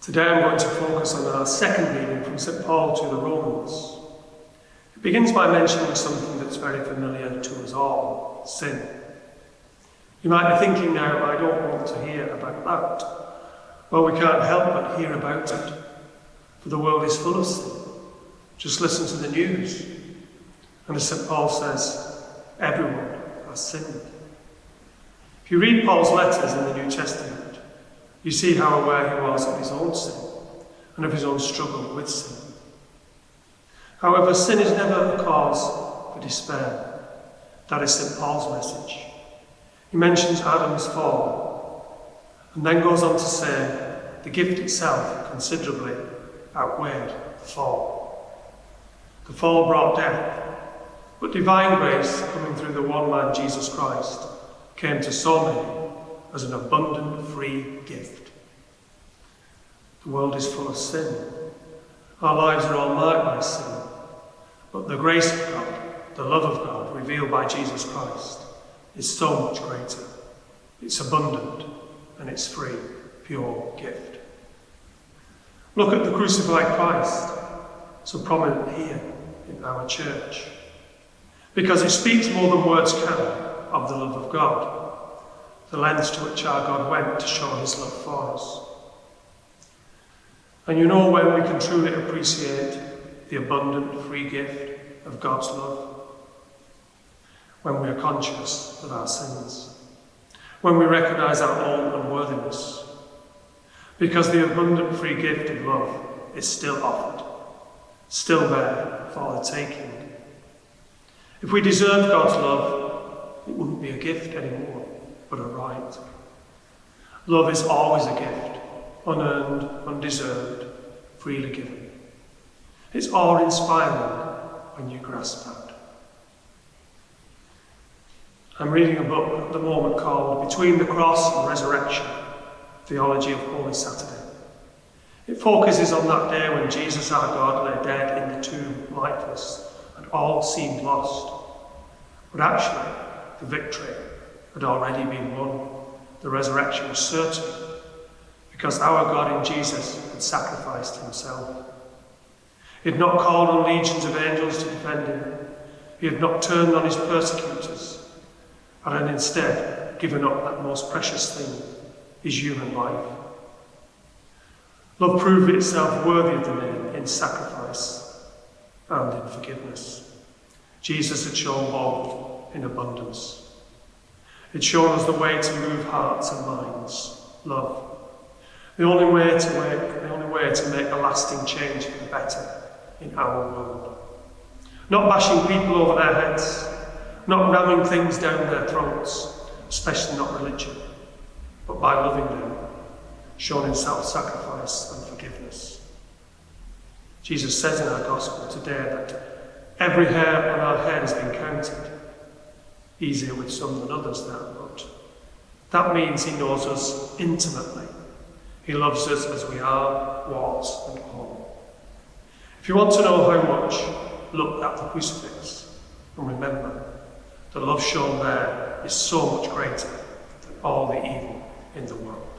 Today I'm going to focus on our second reading from St. Paul to the Romans. It begins by mentioning something that's very familiar to us all: sin. You might be thinking now, I don't want to hear about that. Well, we can't help but hear about it, for the world is full of sin. Just listen to the news. And as St. Paul says, everyone has sinned. If you read Paul's letters in the New Testament, you see how aware he was of his own sin and of his own struggle with sin. However, sin is never a cause for despair. That is St. Paul's message. He mentions Adam's fall and then goes on to say the gift itself considerably outweighed the fall. The fall brought death, but divine grace, coming through the one man, Jesus Christ, came to so many as an abundant free gift. The world is full of sin. Our lives are all marked by sin. But the grace of God, the love of God revealed by Jesus Christ, is so much greater. It's abundant and it's free, pure gift. Look at the crucified Christ, so prominent here in our church, because it speaks more than words can of the love of God, the lengths to which our God went to show his love for us. And you know when we can truly appreciate the abundant free gift of God's love? When we are conscious of our sins, when we recognise our own unworthiness, because the abundant free gift of love is still offered, still there for the taking. If we deserved God's love, it wouldn't be a gift anymore, but a right. Love is always a gift, unearned, undeserved, freely given. It's awe-inspiring when you grasp that. I'm reading a book at the moment called Between the Cross and Resurrection, Theology of Holy Saturday. It focuses on that day when Jesus our God lay dead in the tomb, lifeless, and all seemed lost. But actually, the victory had already been won. The resurrection was certain, because our God in Jesus had sacrificed himself. He had not called on legions of angels to defend him. He had not turned on his persecutors, and had instead given up that most precious thing, his human life. Love proved itself worthy of the name in sacrifice and in forgiveness. Jesus had shown both in abundance. It's shown us the way to move hearts and minds, love. The only way to make a lasting change for the better in our world. Not bashing people over their heads, not ramming things down their throats, especially not religion, but by loving them, shown in self-sacrifice and forgiveness. Jesus says in our gospel today that every hair on our head has been counted. Easier with some than others that, but that means he knows us intimately. He loves us as we are, warts and all. If you want to know how much, look at the crucifix and remember the love shown there is so much greater than all the evil in the world.